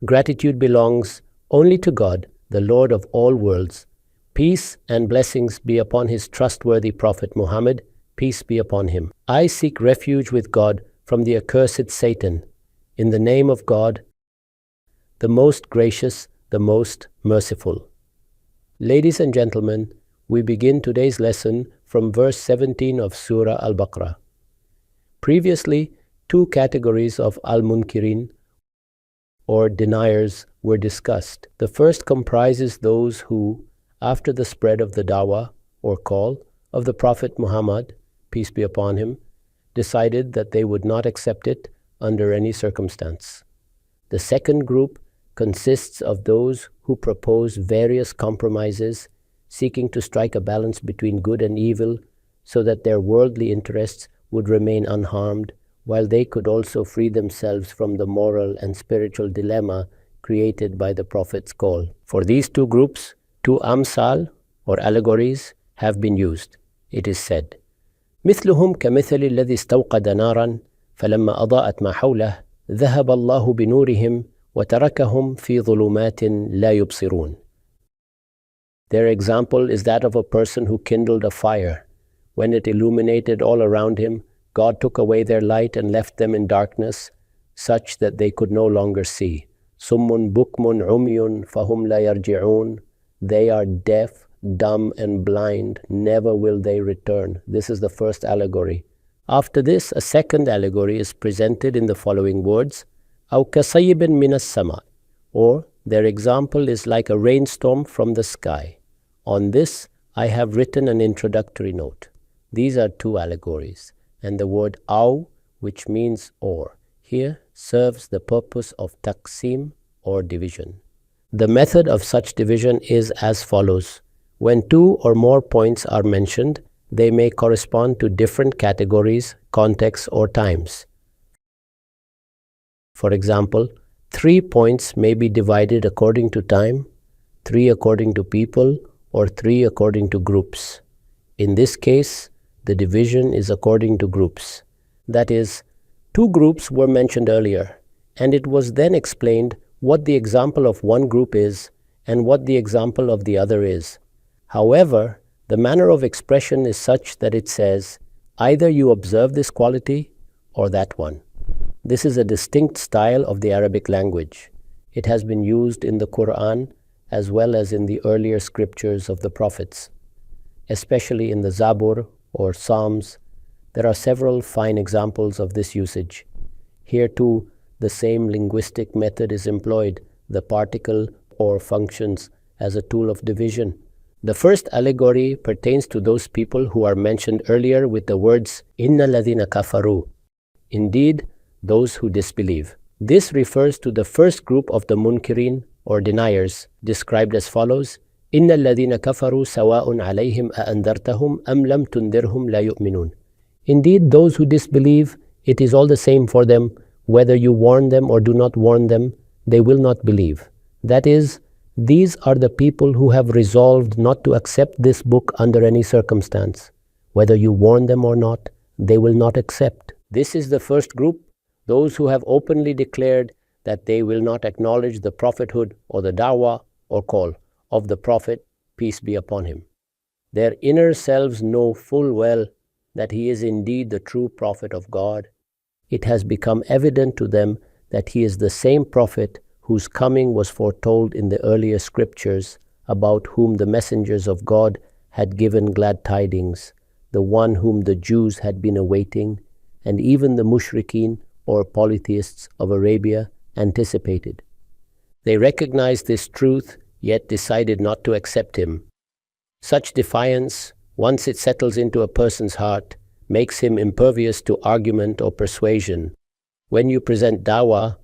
Gratitude belongs only to God, the Lord of all worlds. Peace and blessings be upon his trustworthy Prophet Muhammad, peace be upon him. I seek refuge with God from the accursed Satan. In the name of God, the most gracious, the most merciful. Ladies and gentlemen, we begin today's lesson from verse 17 of Surah Al Baqarah. Previously, two categories of al-munkirin, or deniers, were discussed. The first comprises those who, after the spread of the dawah, or call, of the Prophet Muhammad, peace be upon him, decided that they would not accept it under any circumstance. The second group consists of those who propose various compromises, seeking to strike a balance between good and evil so that their worldly interests would remain unharmed, while they could also free themselves from the moral and spiritual dilemma created by the Prophet's call. For these two groups, two amsal, or allegories, have been used. It is said, مثلهم كمثل الذي استوقد نارا فلما أضاءت ما حوله ذهب الله بنورهم وتركهم في ظلمات لا يبصرون. Their example is that of a person who kindled a fire. When it illuminated all around him, God took away their light and left them in darkness, such that they could no longer see. Summun bukmun umyun fahum la yarji'un. They are deaf, dumb, and blind. Never will they return. This is the first allegory. After this, a second allegory is presented in the following words, أو كصيب من السماء, or their example is like a rainstorm from the sky. On this, I have written an introductory note. These are two allegories, and the word aw, which means or, here serves the purpose of taqsim, or division. The method of such division is as follows. When two or more points are mentioned, they may correspond to different categories, contexts, or times. For example, 3 points may be divided according to time, 3 according to people, or 3 according to groups. In this case, the division is according to groups. That is, 2 groups were mentioned earlier, and it was then explained what the example of one group is and what the example of the other is. However, the manner of expression is such that it says, either you observe this quality or that one. This is a distinct style of the Arabic language. It has been used in the Quran as well as in the earlier scriptures of the prophets. Especially in the Zabur or Psalms, there are several fine examples of this usage. Here too, the same linguistic method is employed, the particle or functions as a tool of division. The first allegory pertains to those people who are mentioned earlier with the words, Inna ladhina kafaru. Indeed, those who disbelieve. This refers to the first group of the munkirin, or deniers, described as follows, Inna alladhina kafaru sawa'un alayhim a'andartahum am lam tundirhum la yu'minun. Indeed, those who disbelieve, it is all the same for them, whether you warn them or do not warn them, they will not believe. That is, these are the people who have resolved not to accept this book under any circumstance. Whether you warn them or not, they will not accept. This is the first group, those who have openly declared that they will not acknowledge the prophethood or the dawah or call of the Prophet, peace be upon him. Their inner selves know full well that he is indeed the true prophet of God. It has become evident to them that he is the same prophet whose coming was foretold in the earlier scriptures, about whom the messengers of God had given glad tidings, the one whom the Jews had been awaiting, and even the mushrikeen, or polytheists of Arabia, anticipated. They recognized this truth, yet decided not to accept him. Such defiance, once it settles into a person's heart, makes him impervious to argument or persuasion. When you present dawah,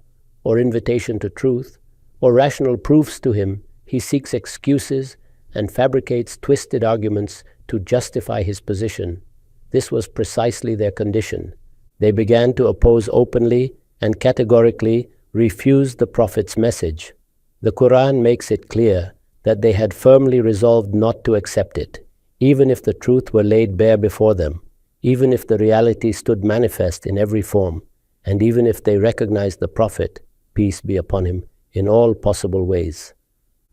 or invitation to truth, or rational proofs to him, he seeks excuses and fabricates twisted arguments to justify his position. This was precisely their condition. They began to oppose openly and categorically refuse the Prophet's message. The Quran makes it clear that they had firmly resolved not to accept it, even if the truth were laid bare before them, even if the reality stood manifest in every form, and even if they recognized the Prophet, peace be upon him, in all possible ways.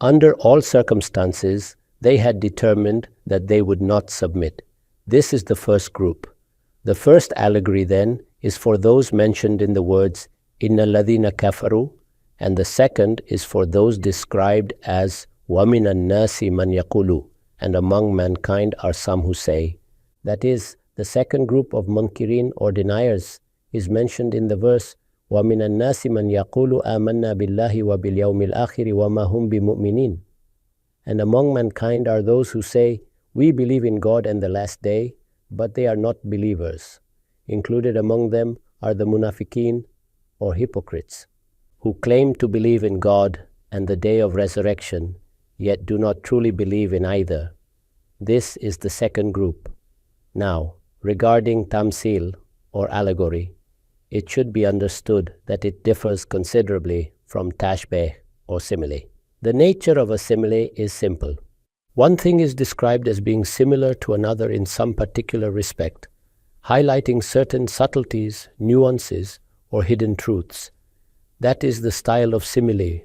Under all circumstances, they had determined that they would not submit. This is the first group. The first allegory, then, is for those mentioned in the words, Inna ladhina kafaru, and the second is for those described as وَمِنَ النَّاسِ مَنْ يَقُولُ, and among mankind are some who say. That is, the second group of munkirin or deniers is mentioned in the verse, وَمِنَ النَّاسِ مَنْ يَقُولُ آمَنَّا بِاللَّهِ وَبِالْيَوْمِ الْآخِرِ وَمَا هُمْ بِمُؤْمِنِينَ. And among mankind are those who say, we believe in God and the last day, but they are not believers. Included among them are the munafiqeen or hypocrites, who claim to believe in God and the day of resurrection, yet do not truly believe in either. This is the second group. Now, regarding tamsil or allegory, it should be understood that it differs considerably from tashbih or simile. The nature of a simile is simple. One thing is described as being similar to another in some particular respect, highlighting certain subtleties, nuances, or hidden truths. That is the style of simile.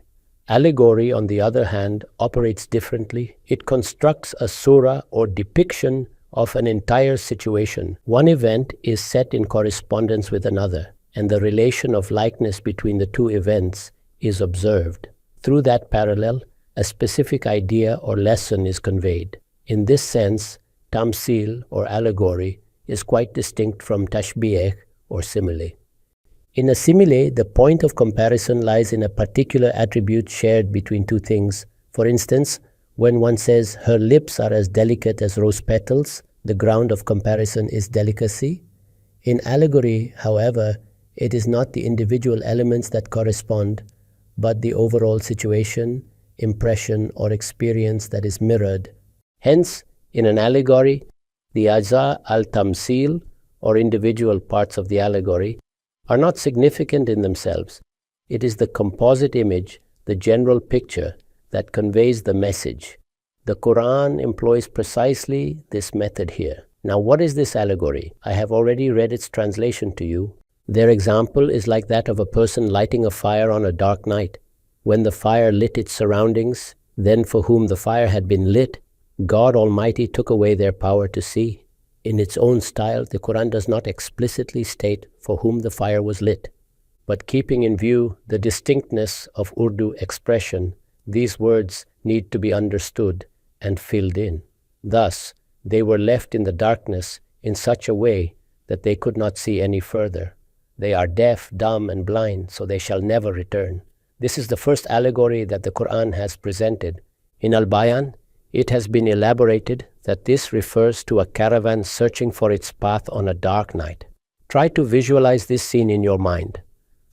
Allegory, on the other hand, operates differently. It constructs a surah or depiction of an entire situation. One event is set in correspondence with another, and the relation of likeness between the two events is observed. Through that parallel, a specific idea or lesson is conveyed. In this sense, tamsil or allegory is quite distinct from tashbih or simile. In a simile, the point of comparison lies in a particular attribute shared between two things. For instance, when one says, her lips are as delicate as rose petals, the ground of comparison is delicacy. In allegory, however, it is not the individual elements that correspond, but the overall situation, impression, or experience that is mirrored. Hence, in an allegory, the ajza al-tamsil, or individual parts of the allegory, are not significant in themselves. It is the composite image, the general picture, that conveys the message. The Quran employs precisely this method here. Now, what is this allegory? I have already read its translation to you. Their example is like that of a person lighting a fire on a dark night. When the fire lit its surroundings, then for whom the fire had been lit, God Almighty took away their power to see. In its own style, the Quran does not explicitly state for whom the fire was lit. But keeping in view the distinctness of Urdu expression, these words need to be understood and filled in. Thus, they were left in the darkness in such a way that they could not see any further. They are deaf, dumb, and blind, so they shall never return. This is the first allegory that the Quran has presented. In Al-Bayan, it has been elaborated that this refers to a caravan searching for its path on a dark night. Try to visualize this scene in your mind.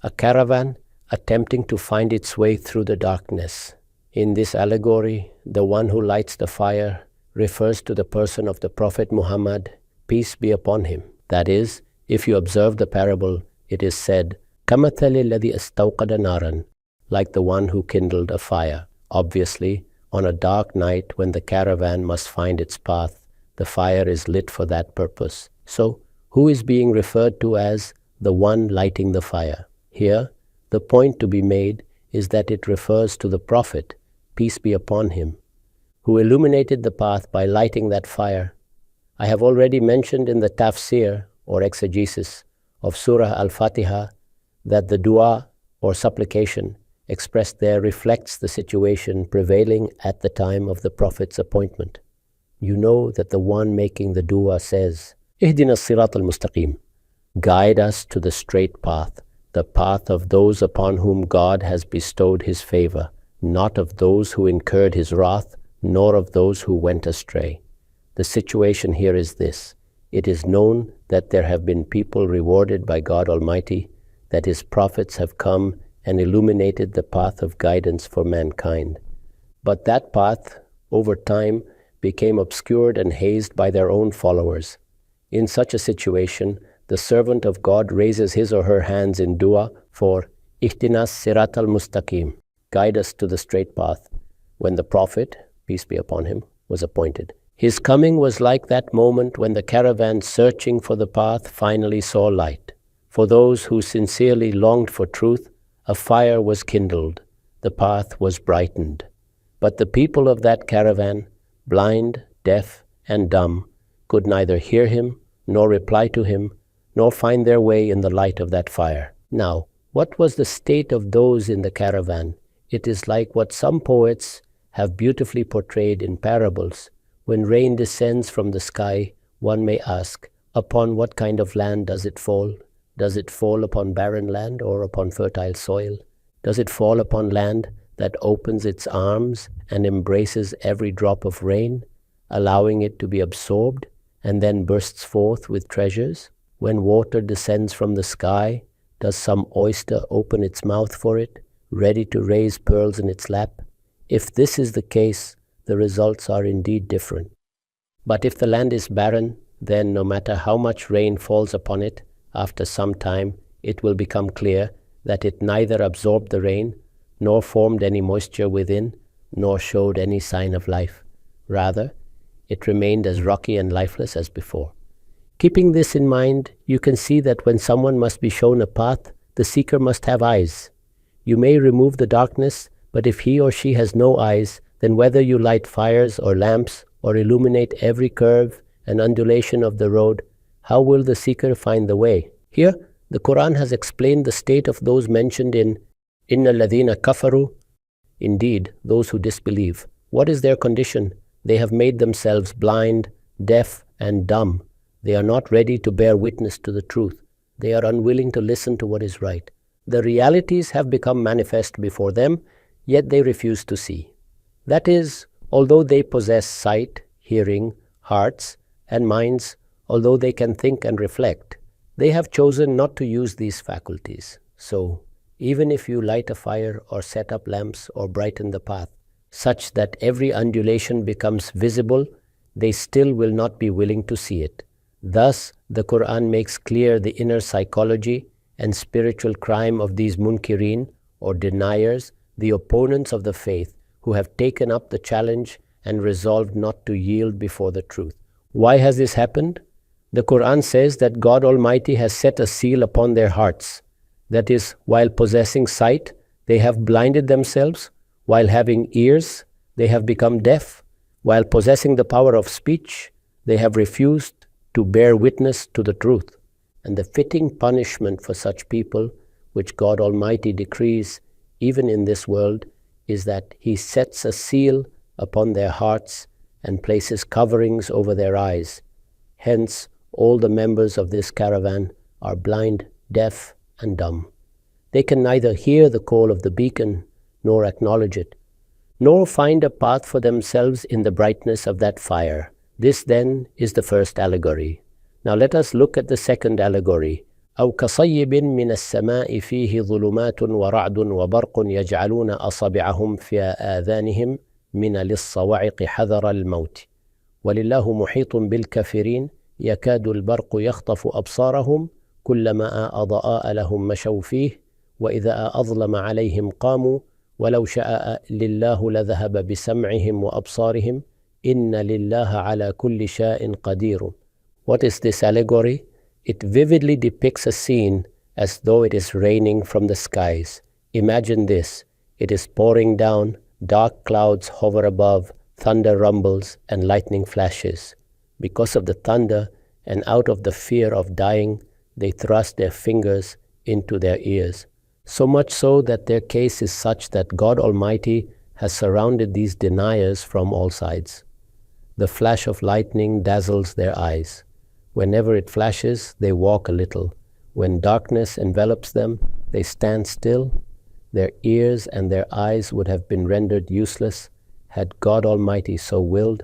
A caravan attempting to find its way through the darkness. In this allegory, the one who lights the fire refers to the person of the Prophet Muhammad, peace be upon him. That is, if you observe the parable, it is said, كَمَثَلِ الَّذِي أَسْتَوْقَدَ نَارًا, like the one who kindled a fire. Obviously, on a dark night when the caravan must find its path, the fire is lit for that purpose. So, who is being referred to as the one lighting the fire? Here, the point to be made is that it refers to the Prophet, peace be upon him, who illuminated the path by lighting that fire. I have already mentioned in the tafsir or exegesis of Surah Al-Fatiha that the dua or supplication expressed there reflects the situation prevailing at the time of the Prophet's appointment. You know that the one making the dua says, Ihdina as-sirat al-mustaqim, guide us to the straight path, the path of those upon whom God has bestowed his favor, not of those who incurred his wrath, nor of those who went astray. The situation here is this. It is known that there have been people rewarded by God Almighty, that his prophets have come and illuminated the path of guidance for mankind. But that path, over time, became obscured and hazed by their own followers. In such a situation, the servant of God raises his or her hands in dua for Ihtinas Sirat al-Mustaqim, guide us to the straight path, when the Prophet, peace be upon him, was appointed. His coming was like that moment when the caravan searching for the path finally saw light. For those who sincerely longed for truth, a fire was kindled. the path was brightened. But the people of that caravan, blind, deaf, and dumb, could neither hear him, nor reply to him, nor find their way in the light of that fire. Now, what was the state of those in the caravan? It is like what some poets have beautifully portrayed in parables. When rain descends from the sky, one may ask, upon what kind of land does it fall? Does it fall upon barren land or upon fertile soil? Does it fall upon land that opens its arms and embraces every drop of rain, allowing it to be absorbed and then bursts forth with treasures? When water descends from the sky, does some oyster open its mouth for it, ready to raise pearls in its lap? If this is the case, the results are indeed different. But if the land is barren, then no matter how much rain falls upon it, after some time it will become clear that it neither absorbed the rain, nor formed any moisture within, nor showed any sign of life. Rather, it remained as rocky and lifeless as before. Keeping this in mind, you can see that when someone must be shown a path, the seeker must have eyes. You may remove the darkness, but if he or she has no eyes, then whether you light fires or lamps or illuminate every curve and undulation of the road, how will the seeker find the way? Here, the Quran has explained the state of those mentioned in Inna ladhina kafaru. Indeed, those who disbelieve. What is their condition? They have made themselves blind, deaf, and dumb. They are not ready to bear witness to the truth. They are unwilling to listen to what is right. The realities have become manifest before them, yet they refuse to see. That is, although they possess sight, hearing, hearts, and minds, although they can think and reflect, they have chosen not to use these faculties. So, even if you light a fire or set up lamps or brighten the path, such that every undulation becomes visible, they still will not be willing to see it. Thus, the Quran makes clear the inner psychology and spiritual crime of these munkirin, or deniers, the opponents of the faith, who have taken up the challenge and resolved not to yield before the truth. Why has this happened? The Quran says that God Almighty has set a seal upon their hearts. That is, while possessing sight, they have blinded themselves. While having ears, they have become deaf. While possessing the power of speech, they have refused to bear witness to the truth. And the fitting punishment for such people, which God Almighty decrees even in this world, is that He sets a seal upon their hearts and places coverings over their eyes. Hence, all the members of this caravan are blind, deaf, and dumb. They can neither hear the call of the beacon, nor acknowledge it, nor find a path for themselves in the brightness of that fire. This then is the first allegory. Now let us look at the second allegory. أو كصيب من السماء فيه ظلمات ورعد وبرق يجعلون أصابعهم في آذانهم من الصواعق حذر الموت ولله محيط بالكافرين يكاد البرق يخطف أبصارهم كلما أضاء لهم مشوا فيه وإذا أظلم عليهم قاموا ولو شاء لله لذهب بسمعهم وأبصارهم إن لله على كل شيء قدير. What is this allegory? It vividly depicts a scene as though it is raining from the skies. Imagine this. It is pouring down, dark clouds hover above, thunder rumbles and lightning flashes. Because of the thunder and out of the fear of dying, they thrust their fingers into their ears. So much so that their case is such that God Almighty has surrounded these deniers from all sides. The flash of lightning dazzles their eyes. Whenever it flashes, they walk a little. When darkness envelops them, they stand still. Their ears and their eyes would have been rendered useless had God Almighty so willed.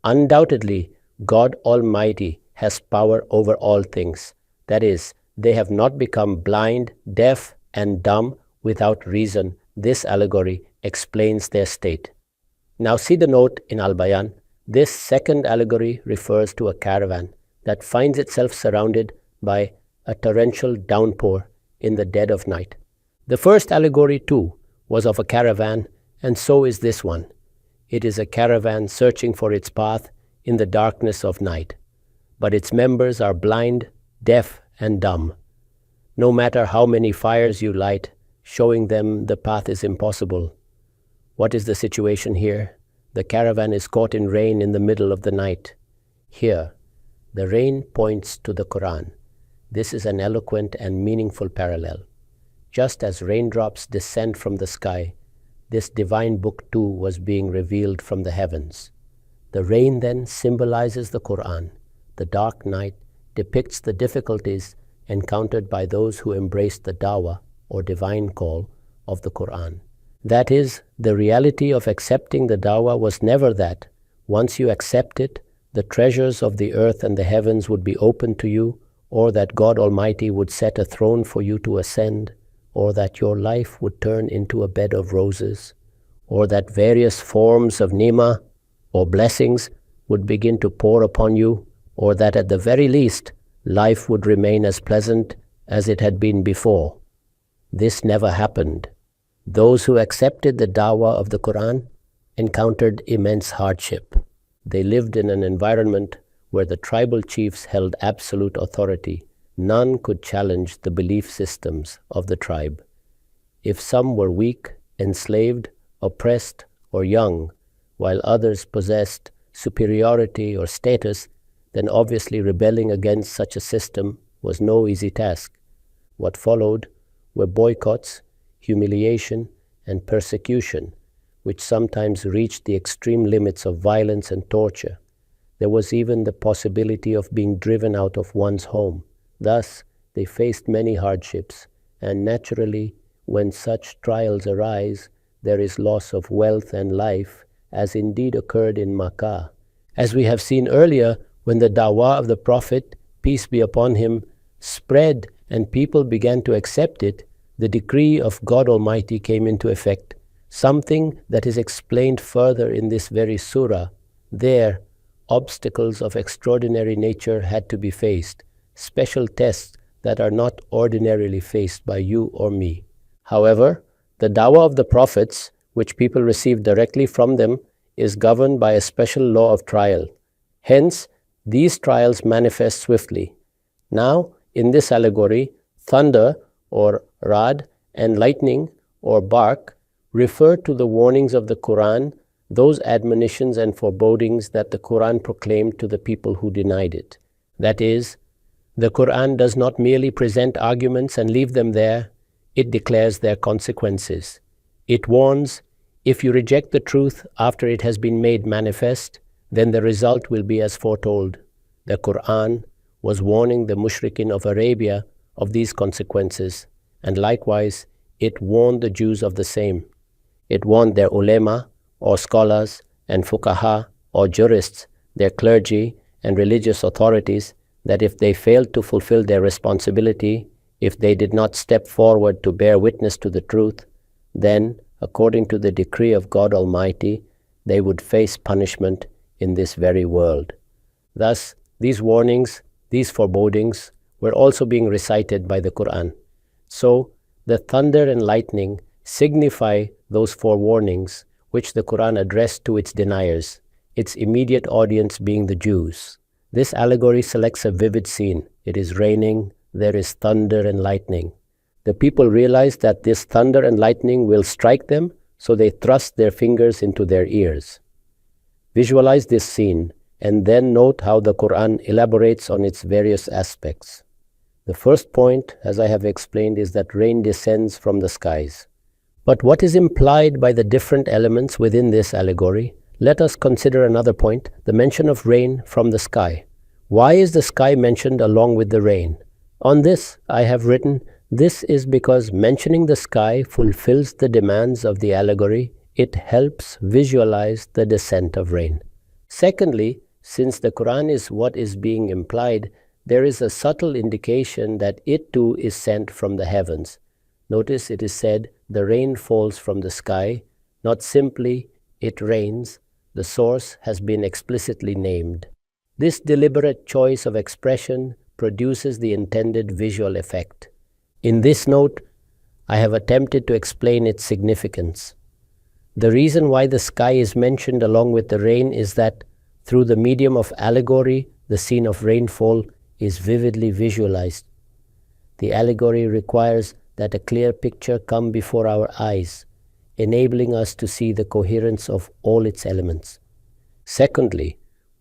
Undoubtedly, God Almighty has power over all things. That is, they have not become blind, deaf, and dumb without reason. This allegory explains their state. Now see the note in Al-Bayan. This second allegory refers to a caravan that finds itself surrounded by a torrential downpour in the dead of night. The first allegory too was of a caravan, and so is this one. It is a caravan searching for its path in the darkness of night. But its members are blind, deaf, and dumb. No matter how many fires you light, showing them the path is impossible. What is the situation here? The caravan is caught in rain in the middle of the night. Here, the rain points to the Quran. This is an eloquent and meaningful parallel. Just as raindrops descend from the sky, this divine book too was being revealed from the heavens. The rain then symbolizes the Quran. The dark night depicts the difficulties encountered by those who embrace the dawah or divine call of the Quran. That is, the reality of accepting the dawah was never that once you accept it, the treasures of the earth and the heavens would be open to you, or that God Almighty would set a throne for you to ascend, or that your life would turn into a bed of roses, or that various forms of ni'mah or blessings would begin to pour upon you, or that at the very least life would remain as pleasant as it had been before. This never happened. Those who accepted the dawah of the Quran encountered immense hardship. They lived in an environment where the tribal chiefs held absolute authority. None could challenge the belief systems of the tribe. If some were weak, enslaved, oppressed, or young, while others possessed superiority or status, then obviously rebelling against such a system was no easy task. What followed were boycotts, humiliation, and persecution, which sometimes reached the extreme limits of violence and torture. There was even the possibility of being driven out of one's home. Thus, they faced many hardships, and naturally, when such trials arise, there is loss of wealth and life, as indeed occurred in Makkah. As we have seen earlier, when the dawah of the Prophet, peace be upon him, spread and people began to accept it, the decree of God Almighty came into effect, something that is explained further in this very surah. There, obstacles of extraordinary nature had to be faced, special tests that are not ordinarily faced by you or me. However, the dawah of the prophets, which people receive directly from them, is governed by a special law of trial. Hence, these trials manifest swiftly. Now, in this allegory, thunder or rad and lightning or bark refer to the warnings of the Quran, those admonitions and forebodings that the Quran proclaimed to the people who denied it. That is, the Quran does not merely present arguments and leave them there, it declares their consequences. It warns, if you reject the truth after it has been made manifest, then the result will be as foretold. The Quran was warning the mushrikin of Arabia of these consequences, and likewise it warned the Jews of the same. It warned their ulema or scholars and fuqaha or jurists, their clergy and religious authorities, that if they failed to fulfill their responsibility, if they did not step forward to bear witness to the truth, then, according to the decree of God Almighty, they would face punishment in this very world. Thus, these warnings, these forebodings, were also being recited by the Quran. So, the thunder and lightning signify those forewarnings which the Quran addressed to its deniers, its immediate audience being the Jews. This allegory selects a vivid scene. It is raining, there is thunder and lightning. The people realize that this thunder and lightning will strike them, so they thrust their fingers into their ears. Visualize this scene, and then note how the Quran elaborates on its various aspects. The first point, as I have explained, is that rain descends from the skies. But what is implied by the different elements within this allegory? Let us consider another point, the mention of rain from the sky. Why is the sky mentioned along with the rain? On this, I have written, this is because mentioning the sky fulfills the demands of the allegory. It helps visualize the descent of rain. Secondly, since the Quran is what is being implied, there is a subtle indication that it too is sent from the heavens. Notice it is said, the rain falls from the sky, not simply it rains. The source has been explicitly named. This deliberate choice of expression produces the intended visual effect. In this note, I have attempted to explain its significance. The reason why the sky is mentioned along with the rain is that through the medium of allegory, the scene of rainfall is vividly visualized. The allegory requires that a clear picture come before our eyes, enabling us to see the coherence of all its elements. Secondly,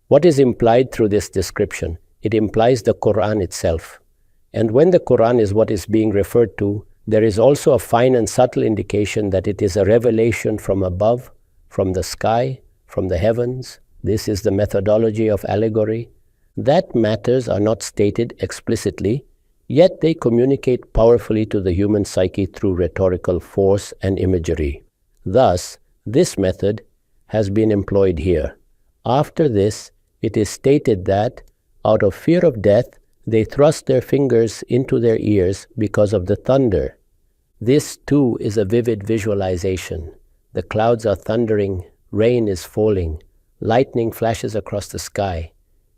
what is implied through this description? It implies the Quran itself. And when the Quran is what is being referred to, there is also a fine and subtle indication that it is a revelation from above, from the sky, from the heavens. This is the methodology of allegory. That matters are not stated explicitly, yet they communicate powerfully to the human psyche through rhetorical force and imagery. Thus, this method has been employed here. After this, it is stated that, out of fear of death, they thrust their fingers into their ears because of the thunder. This too is a vivid visualization. The clouds are thundering, rain is falling, lightning flashes across the sky,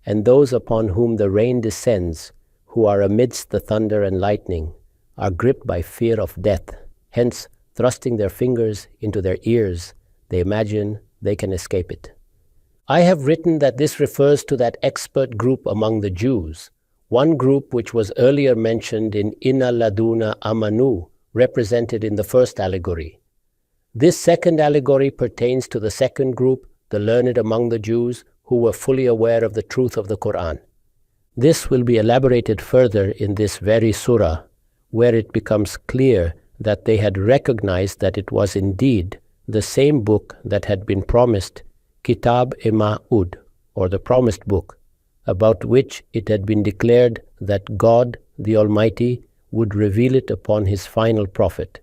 and those upon whom the rain descends, who are amidst the thunder and lightning, are gripped by fear of death. Hence, thrusting their fingers into their ears, they imagine they can escape it. I have written that this refers to that expert group among the Jews, one group which was earlier mentioned in Inna Laduna Amanu, represented in the first allegory. This second allegory pertains to the second group, the learned among the Jews, who were fully aware of the truth of the Quran. This will be elaborated further in this very surah, where it becomes clear that they had recognized that it was indeed the same book that had been promised, Kitab-e-Ma'ud, or the promised book, about which it had been declared that God, the Almighty, would reveal it upon His final prophet.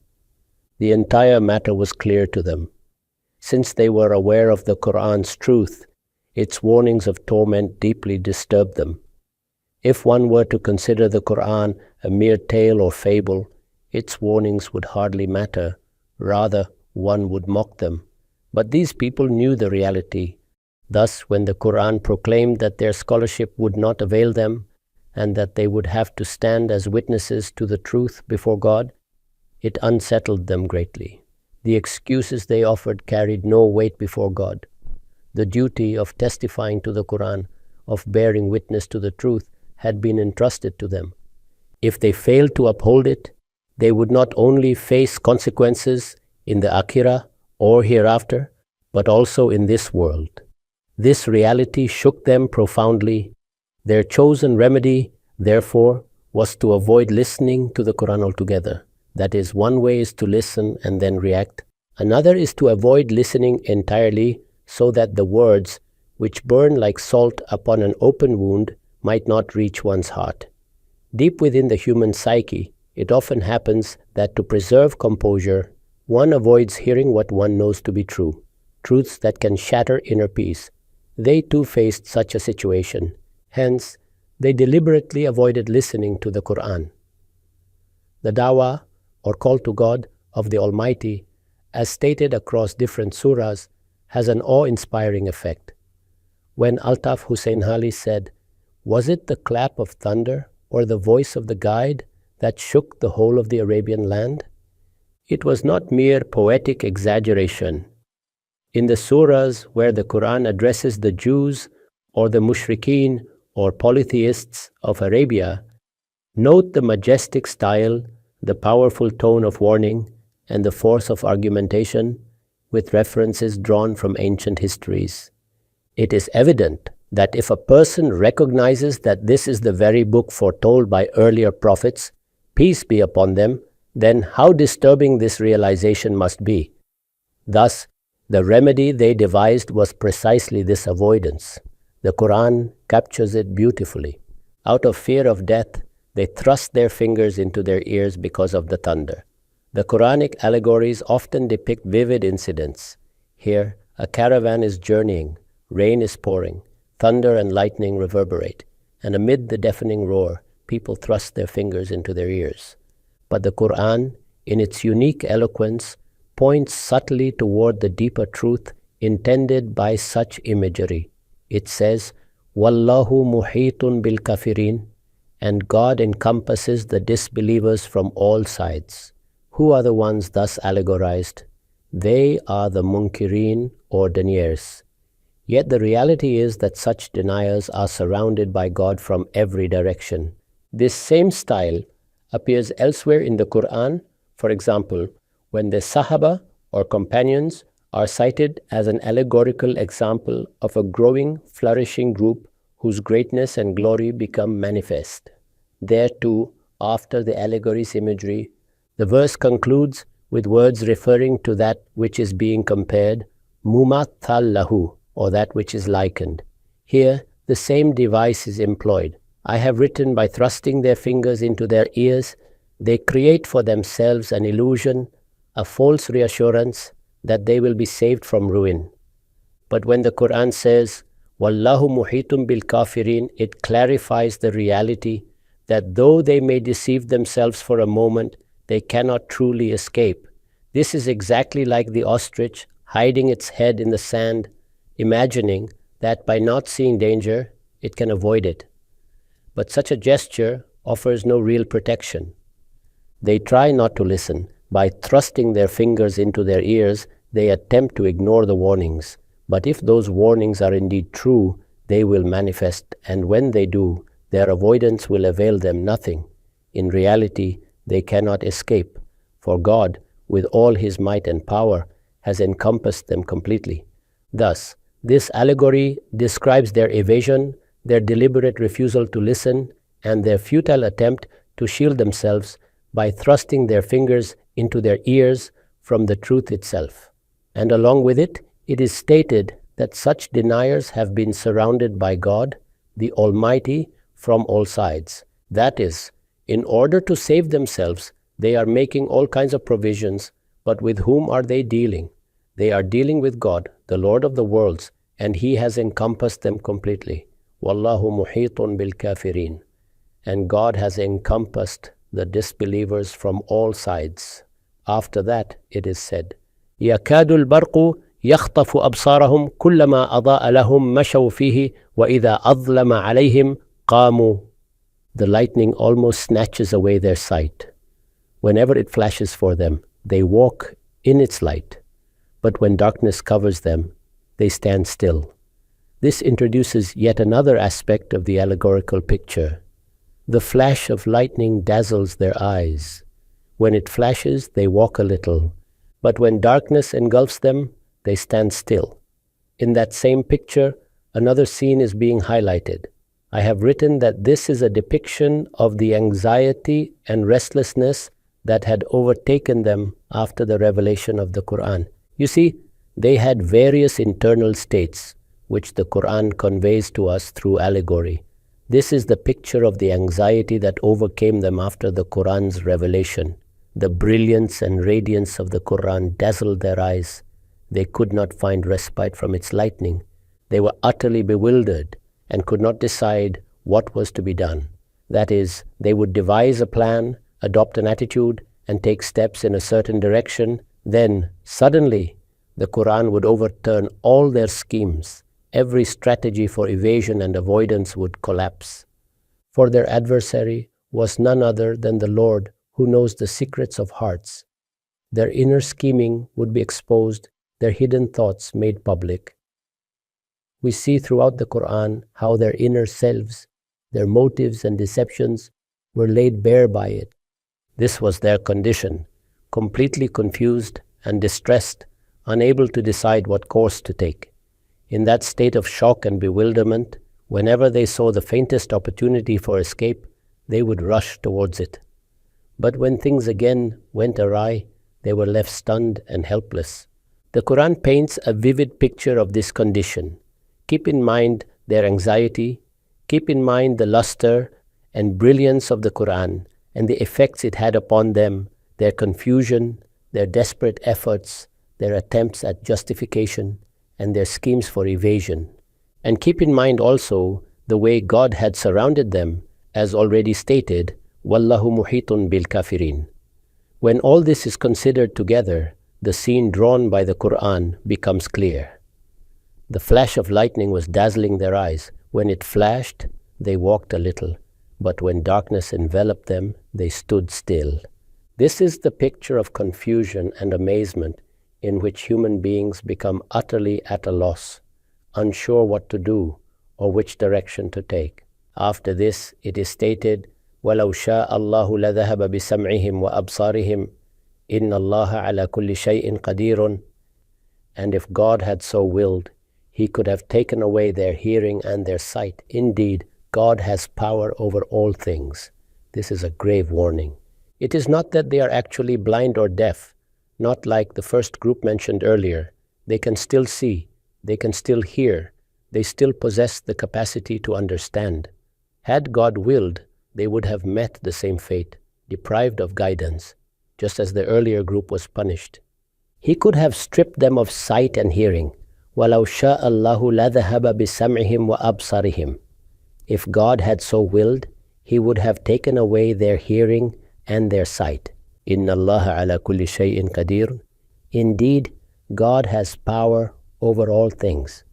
The entire matter was clear to them. Since they were aware of the Quran's truth, its warnings of torment deeply disturbed them. If one were to consider the Quran a mere tale or fable, its warnings would hardly matter. Rather, one would mock them. But these people knew the reality. Thus, when the Quran proclaimed that their scholarship would not avail them, and that they would have to stand as witnesses to the truth before God, it unsettled them greatly. The excuses they offered carried no weight before God. The duty of testifying to the Quran, of bearing witness to the truth, had been entrusted to them. If they failed to uphold it, they would not only face consequences in the Akhirah or hereafter, but also in this world. This reality shook them profoundly. Their chosen remedy, therefore, was to avoid listening to the Quran altogether. That is, one way is to listen and then react. Another is to avoid listening entirely, so that the words, which burn like salt upon an open wound, might not reach one's heart. Deep within the human psyche, it often happens that to preserve composure, one avoids hearing what one knows to be true, truths that can shatter inner peace. They too faced such a situation. Hence, they deliberately avoided listening to the Quran. The dawah, or call to God, of the Almighty, as stated across different surahs, has an awe-inspiring effect. When Altaf Hussein Hali said, "Was it the clap of thunder or the voice of the guide that shook the whole of the Arabian land?" It was not mere poetic exaggeration. In the surahs where the Quran addresses the Jews or the mushrikeen or polytheists of Arabia, note the majestic style, the powerful tone of warning, and the force of argumentation, with references drawn from ancient histories. It is evident that if a person recognizes that this is the very book foretold by earlier prophets, peace be upon them, then how disturbing this realization must be. Thus, the remedy they devised was precisely this avoidance. The Quran captures it beautifully. Out of fear of death, they thrust their fingers into their ears because of the thunder. The Quranic allegories often depict vivid incidents. Here, a caravan is journeying, rain is pouring, thunder and lightning reverberate, and amid the deafening roar, people thrust their fingers into their ears. But the Quran, in its unique eloquence, points subtly toward the deeper truth intended by such imagery. It says, "Wallahu muhitun bil kafirin," and God encompasses the disbelievers from all sides. Who are the ones thus allegorized? They are the munkirin or deniers. Yet the reality is that such deniers are surrounded by God from every direction. This same style, appears elsewhere in the Quran. For example, when the Sahaba or companions are cited as an allegorical example of a growing, flourishing group whose greatness and glory become manifest. There too, after the allegory's imagery, the verse concludes with words referring to that which is being compared, mumathal lahu, or that which is likened. Here, the same device is employed. I have written, by thrusting their fingers into their ears, they create for themselves an illusion, a false reassurance that they will be saved from ruin. But when the Quran says, Wallahu muhitum bil kafirin, it clarifies the reality that though they may deceive themselves for a moment, they cannot truly escape. This is exactly like the ostrich hiding its head in the sand, imagining that by not seeing danger, it can avoid it. But such a gesture offers no real protection. They try not to listen. By thrusting their fingers into their ears, they attempt to ignore the warnings. But if those warnings are indeed true, they will manifest, and when they do, their avoidance will avail them nothing. In reality, they cannot escape, for God, with all His might and power, has encompassed them completely. Thus, this allegory describes their evasion, their deliberate refusal to listen, and their futile attempt to shield themselves by thrusting their fingers into their ears from the truth itself. And along with it, it is stated that such deniers have been surrounded by God, the Almighty, from all sides. That is, in order to save themselves, they are making all kinds of provisions, but with whom are they dealing? They are dealing with God, the Lord of the worlds, and He has encompassed them completely. Wallahu muhitun bil kafirin. And God has encompassed the disbelievers from all sides. After that, it is said, يَكَادُ الْبَرْقُ يَخْطَفُ أَبْصَارَهُمْ كُلَّمَا أَضَاءَ لَهُمْ مَشَوْا فِيهِ وَإِذَا أَظْلَمَ عَلَيْهِمْ قَامُوا. The lightning almost snatches away their sight. Whenever it flashes for them, they walk in its light. But when darkness covers them, they stand still. This introduces yet another aspect of the allegorical picture. The flash of lightning dazzles their eyes. When it flashes, they walk a little. But when darkness engulfs them, they stand still. In that same picture, another scene is being highlighted. I have written that this is a depiction of the anxiety and restlessness that had overtaken them after the revelation of the Quran. You see, they had various internal states, which the Quran conveys to us through allegory. This is the picture of the anxiety that overcame them after the Quran's revelation. The brilliance and radiance of the Quran dazzled their eyes. They could not find respite from its lightning. They were utterly bewildered and could not decide what was to be done. That is, they would devise a plan, adopt an attitude, and take steps in a certain direction. Then, suddenly, the Quran would overturn all their schemes. Every strategy for evasion and avoidance would collapse. For their adversary was none other than the Lord, who knows the secrets of hearts. Their inner scheming would be exposed, their hidden thoughts made public. We see throughout the Quran how their inner selves, their motives and deceptions were laid bare by it. This was their condition, completely confused and distressed, unable to decide what course to take. In that state of shock and bewilderment, whenever they saw the faintest opportunity for escape, they would rush towards it. But when things again went awry, they were left stunned and helpless. The Quran paints a vivid picture of this condition. Keep in mind their anxiety, keep in mind the luster and brilliance of the Quran and the effects it had upon them, their confusion, their desperate efforts, their attempts at justification, and their schemes for evasion. And keep in mind also the way God had surrounded them, as already stated, Wallahu muhitun bil kafirin. When all this is considered together, the scene drawn by the Quran becomes clear. The flash of lightning was dazzling their eyes. When it flashed, they walked a little, but when darkness enveloped them, they stood still. This is the picture of confusion and amazement in which human beings become utterly at a loss, unsure what to do or which direction to take. After this, it is stated, وَلَوْ شَاءَ اللَّهُ لَذَهَبَ بِسَمْعِهِمْ وَأَبْصَارِهِمْ إِنَّ اللَّهَ عَلَى كُلِّ شَيْءٍ قَدِيرٌ. And if God had so willed, He could have taken away their hearing and their sight. Indeed, God has power over all things. This is a grave warning. It is not that they are actually blind or deaf, not like the first group mentioned earlier. They can still see, they can still hear, they still possess the capacity to understand. Had God willed, they would have met the same fate, deprived of guidance, just as the earlier group was punished. He could have stripped them of sight and hearing. وَلَوْ شَاءَ اللَّهُ لَذَهَبَ بِسَمْعِهِمْ وَأَبْصَارِهِمْ. If God had so willed, He would have taken away their hearing and their sight. إِنَّ اللَّهَ عَلَى كُلِّ شَيْءٍ قَدِيرٌ. Indeed, God has power over all things.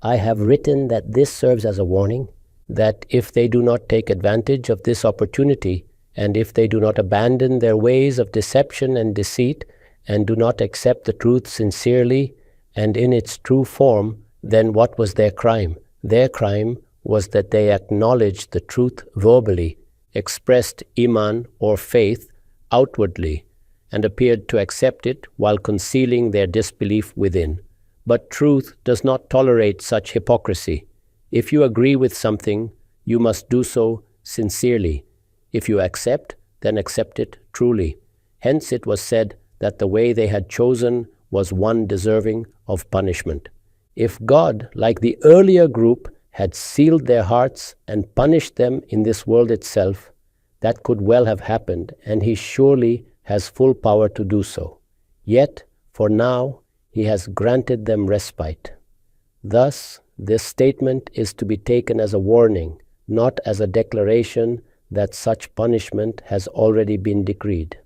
I have written that this serves as a warning, that if they do not take advantage of this opportunity, and if they do not abandon their ways of deception and deceit, and do not accept the truth sincerely and in its true form, then what was their crime? Their crime was that they acknowledged the truth verbally, expressed iman or faith outwardly, and appeared to accept it while concealing their disbelief within. But truth does not tolerate such hypocrisy. If you agree with something, you must do so sincerely. If you accept, then accept it truly. Hence it was said that the way they had chosen was one deserving of punishment. If God, like the earlier group, had sealed their hearts and punished them in this world itself, that could well have happened, and He surely has full power to do so. Yet, for now, He has granted them respite. Thus, this statement is to be taken as a warning, not as a declaration that such punishment has already been decreed.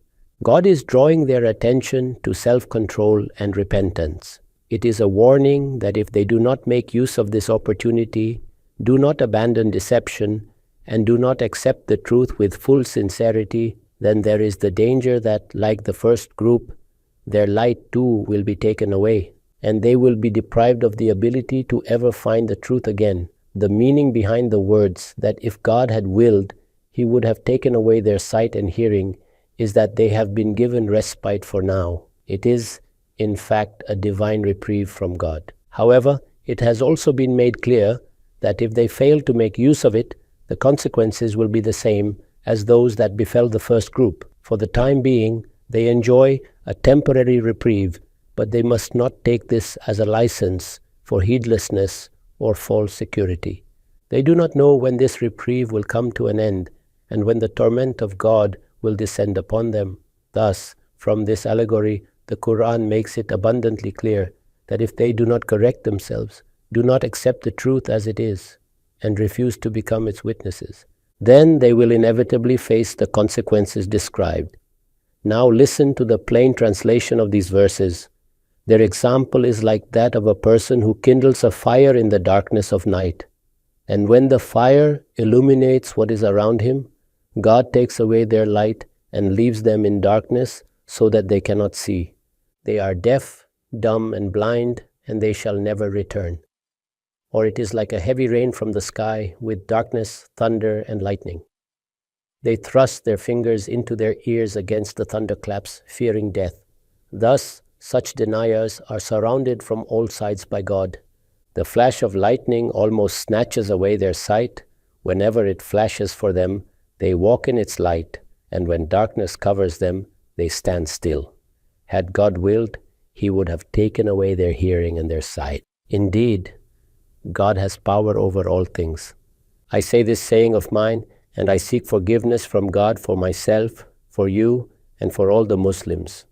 God is drawing their attention to self-control and repentance. It is a warning that if they do not make use of this opportunity, do not abandon deception, and do not accept the truth with full sincerity, then there is the danger that, like the first group, their light too will be taken away, and they will be deprived of the ability to ever find the truth again. The meaning behind the words that if God had willed, He would have taken away their sight and hearing is that they have been given respite for now. It is, in fact, a divine reprieve from God. However, it has also been made clear that if they fail to make use of it, the consequences will be the same as those that befell the first group. For the time being, they enjoy a temporary reprieve, but they must not take this as a license for heedlessness or false security. They do not know when this reprieve will come to an end, and when the torment of God will descend upon them. Thus, from this allegory, the Quran makes it abundantly clear that if they do not correct themselves, do not accept the truth as it is, and refuse to become its witnesses, then they will inevitably face the consequences described. Now listen to the plain translation of these verses. Their example is like that of a person who kindles a fire in the darkness of night, and when the fire illuminates what is around him, God takes away their light and leaves them in darkness so that they cannot see. They are deaf, dumb, and blind, and they shall never return. Or it is like a heavy rain from the sky with darkness, thunder, and lightning. They thrust their fingers into their ears against the thunderclaps, fearing death. Thus, such deniers are surrounded from all sides by God. The flash of lightning almost snatches away their sight. Whenever it flashes for them, they walk in its light, and when darkness covers them, they stand still. Had God willed, He would have taken away their hearing and their sight. Indeed, God has power over all things. I say this saying of mine, and I seek forgiveness from God for myself, for you, and for all the Muslims.